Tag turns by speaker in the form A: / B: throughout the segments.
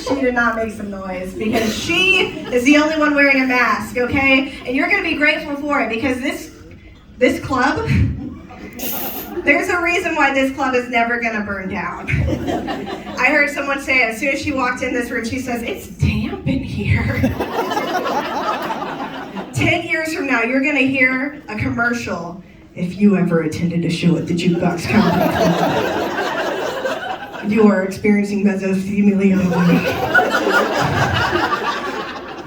A: she did not make some noise because she is the only one wearing a mask, okay? And you're gonna be grateful for it because this club, there's a reason why this club is never gonna burn down. I heard someone say as soon as she walked in this room, she says, "It's damp in here." 10 years from now, you're gonna hear a commercial. If you ever attended a show at the Jukebox Comedy Club, you are experiencing mesothelioma.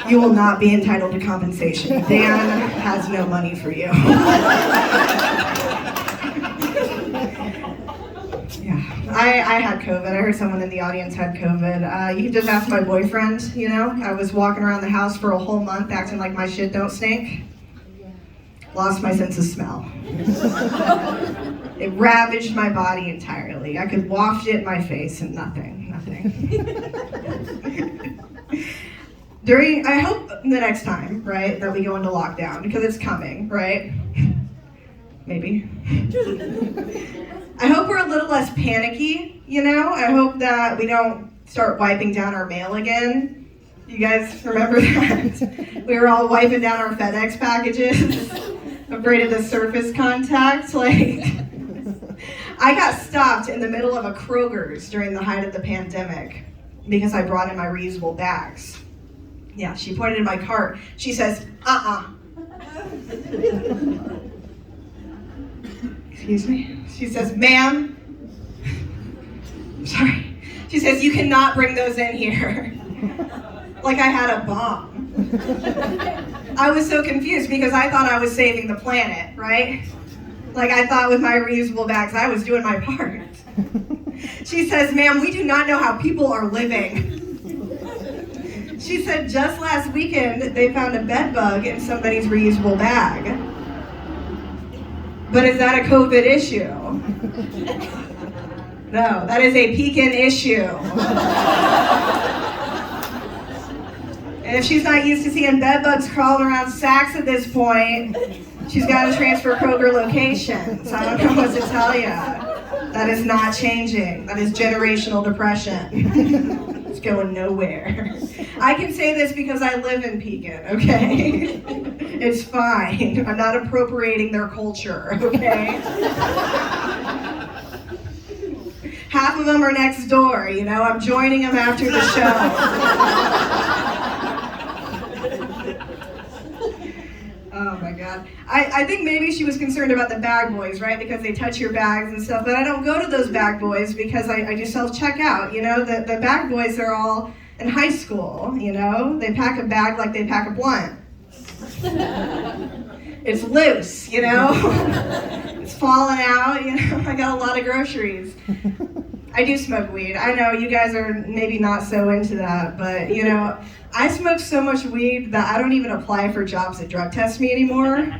A: You will not be entitled to compensation. Dan has no money for you. Yeah, I had COVID. I heard someone in the audience had COVID. You can just ask my boyfriend, you know. I was walking around the house for a whole month acting like my shit don't stink. Lost my sense of smell. It ravaged my body entirely. I could waft it in my face and nothing. I hope the next time, right, that we go into lockdown, because it's coming, right? Maybe. I hope we're a little less panicky, you know? I hope that we don't start wiping down our mail again. You guys remember that? We were all wiping down our FedEx packages, afraid of the surface contact. Like, I got stopped in the middle of a Kroger's during the height of the pandemic because I brought in my reusable bags. Yeah, she pointed in my cart. She says, Excuse me? She says, "Ma'am," sorry. She says, "You cannot bring those in here." Like I had a bomb. I was so confused because I thought I was saving the planet, right? Like I thought with my reusable bags, I was doing my part. She says, "Ma'am, we do not know how people are living." She said just last weekend they found a bed bug in somebody's reusable bag. But is that a COVID issue? No, that is a Pekin issue. And if she's not used to seeing bed bugs crawling around sacks at this point, she's got to transfer Kroger locations. I don't know what to tell you. That is not changing. That is generational depression. It's going nowhere. I can say this because I live in Pekin, okay? It's fine. I'm not appropriating their culture, okay? Half of them are next door, you know? I'm joining them after the show. Oh my God. I think maybe she was concerned about the bag boys, right? Because they touch your bags and stuff, but I don't go to those bag boys because I do self-checkout, you know? The bag boys are all in high school, you know? They pack a bag like they pack a blunt. It's loose, you know? It's falling out, you know? I got a lot of groceries. I do smoke weed. I know you guys are maybe not so into that, but you know, I smoke so much weed that I don't even apply for jobs that drug test me anymore.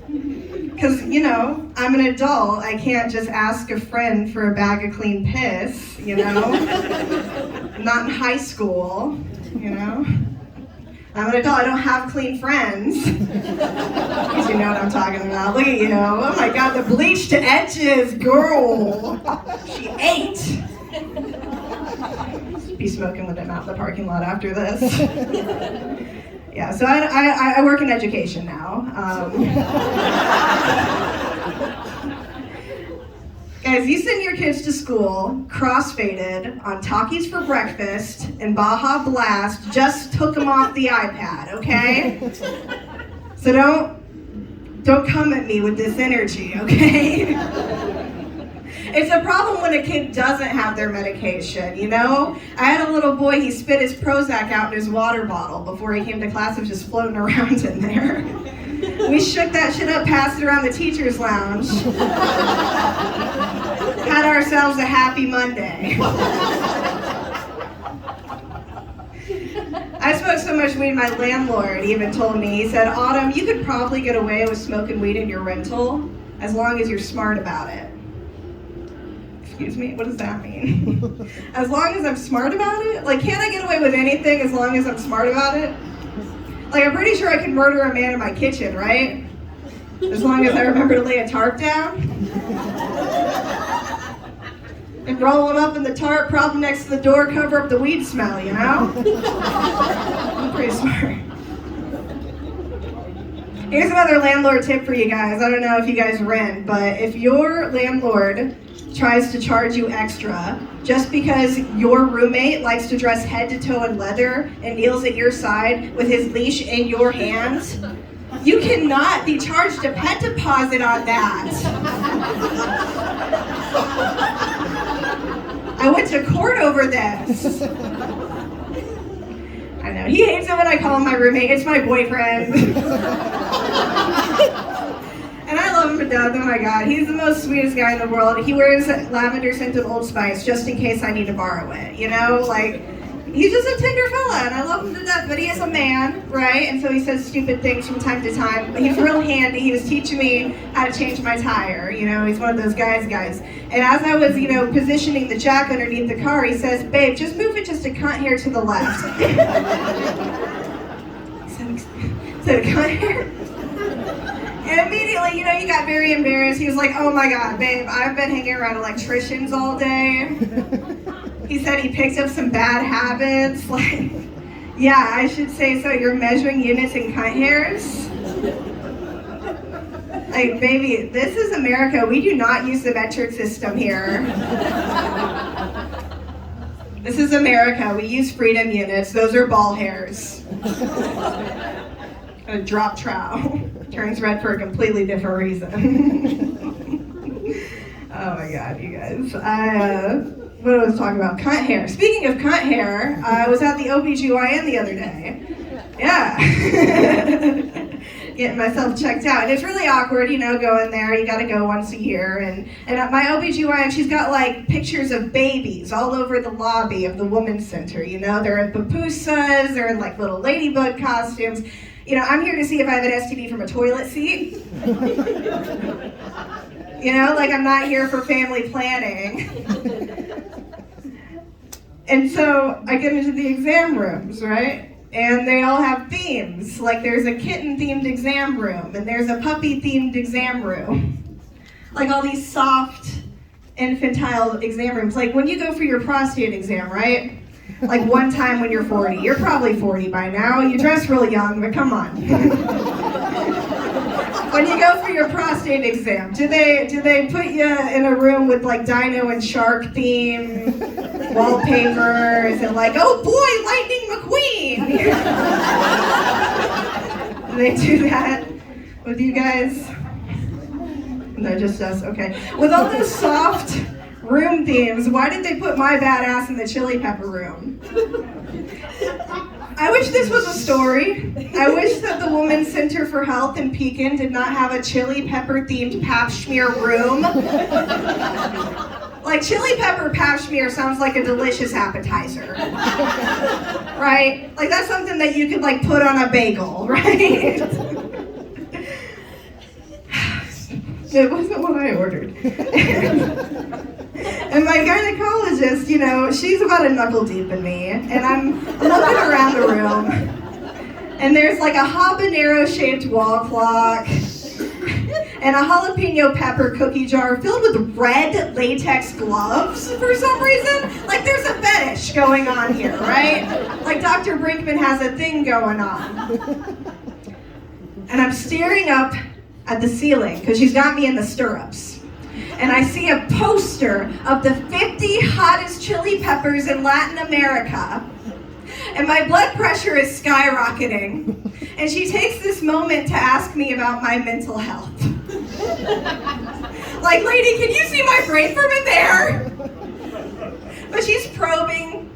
A: Because, you know, I'm an adult. I can't just ask a friend for a bag of clean piss, you know? I'm not in high school, you know? I'm an adult. I don't have clean friends. Because you know what I'm talking about. Look at you. Oh my God, the bleached edges, girl. She ate. Be smoking with them out in the parking lot after this. Yeah, so I work in education now. Guys, you send your kids to school cross-faded on Takis for breakfast and Baja Blast just took them off the iPad, okay? So don't come at me with this energy, okay? It's a problem when a kid doesn't have their medication, you know? I had a little boy, he spit his Prozac out in his water bottle before he came to class. It was just floating around in there. We shook that shit up, passed it around the teacher's lounge. Had ourselves a happy Monday. I smoked so much weed, my landlord even told me, he said, "Autumn, you could probably get away with smoking weed in your rental as long as you're smart about it." Excuse me, what does that mean? As long as I'm smart about it? Like, can't I get away with anything as long as I'm smart about it? Like, I'm pretty sure I can murder a man in my kitchen, right? As long as I remember to lay a tarp down? and roll them up in the tarp, prop them next to the door, cover up the weed smell, you know? I'm pretty smart. Here's another landlord tip for you guys. I don't know if you guys rent, but if your landlord tries to charge you extra just because your roommate likes to dress head to toe in leather and kneels at your side with his leash in your hands, you cannot be charged a pet deposit on that. I went to court over this. I know, he hates it when I call him my roommate. It's my boyfriend. And I love him to death, oh my God. He's the most sweetest guy in the world. He wears lavender scented Old Spice just in case I need to borrow it, you know? Like, he's just a tender fella, and I love him to death, but he is a man, right? And so he says stupid things from time to time, but he's real handy. He was teaching me how to change my tire, you know? He's one of those guys. And as I was, positioning the jack underneath the car, he says, babe, just move it just a cunt hair to the left. Said a cunt hair? And immediately, he got very embarrassed. He was like, oh my God, babe, I've been hanging around electricians all day. He said he picked up some bad habits. Like, yeah, I should say so. You're measuring units in cunt hairs? Like, baby, this is America. We do not use the metric system here. This is America. We use freedom units. Those are ball hairs. A drop trow. Turns red for a completely different reason. Oh my God, you guys. What I was talking about, cunt hair. Speaking of cunt hair, I was at the OBGYN the other day. Yeah. Getting myself checked out. And it's really awkward, going there. You gotta go once a year. And my OBGYN, she's got like pictures of babies all over the lobby of the Women's Center. They're in pupusas, they're in like little ladybug costumes. I'm here to see if I have an STD from a toilet seat. I'm not here for family planning. And so I get into the exam rooms, right? And they all have themes. Like there's a kitten-themed exam room, and there's a puppy-themed exam room. Like all these soft, infantile exam rooms. Like when you go for your prostate exam, right? Like one time when you're 40. You're probably 40 by now. You dress real young, but come on. When you go for your prostate exam, do they put you in a room with like dino and shark theme wallpapers and like, oh boy, Lightning McQueen? Do they do that with you guys? No, just us, okay. With all those soft room themes, why did they put my badass in the chili pepper room? I wish this was a story. I wish that the Women's Center for Health in Pekin did not have a chili pepper themed pap smear room. Like chili pepper pap smear sounds like a delicious appetizer. Right? Like that's something that you could like put on a bagel, right? It wasn't what I ordered. And my gynecologist, she's about a knuckle deep in me, and I'm looking around the room, and there's like a habanero-shaped wall clock, and a jalapeno pepper cookie jar filled with red latex gloves for some reason. Like there's a fetish going on here, right? Like Dr. Brinkman has a thing going on. And I'm staring up at the ceiling, because she's got me in the stirrups. And I see a poster of the 50 hottest chili peppers in Latin America. And my blood pressure is skyrocketing. And she takes this moment to ask me about my mental health. Like, lady, can you see my brain from in there? But she's probing,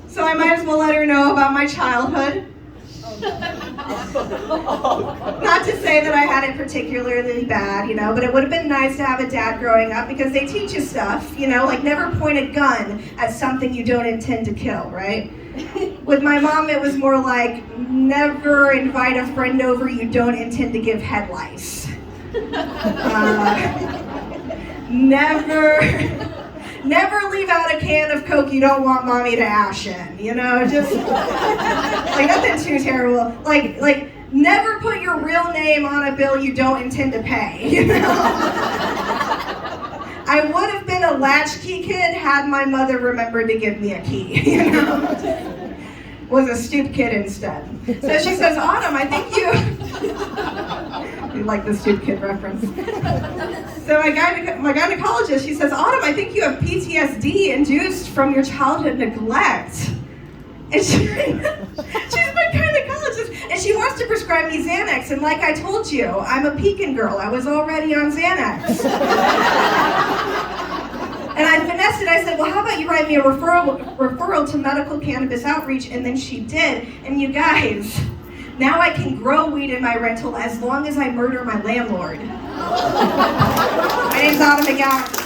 A: so I might as well let her know about my childhood. Not to say that I had it particularly bad, but it would have been nice to have a dad growing up because they teach you stuff, like never point a gun at something you don't intend to kill, right? With my mom, it was more like never invite a friend over you don't intend to give head lice. Never leave out a can of Coke you don't want mommy to ash in, just like nothing too terrible. Like never put your real name on a bill you don't intend to pay, I would have been a latchkey kid had my mother remembered to give me a key, you know? Was a stoop kid instead. So she says, Autumn, I think you like the stoop kid reference. So my gynecologist, she says, Autumn, I think you have PTSD induced from your childhood neglect. And she's my gynecologist, and she wants to prescribe me Xanax, and like I told you, I'm a Pekin girl. I was already on Xanax. And I finessed it. I said, well, how about you write me a referral to medical cannabis outreach? And then she did. And you guys, now I can grow weed in my rental as long as I murder my landlord. My name's Autumn McGowan.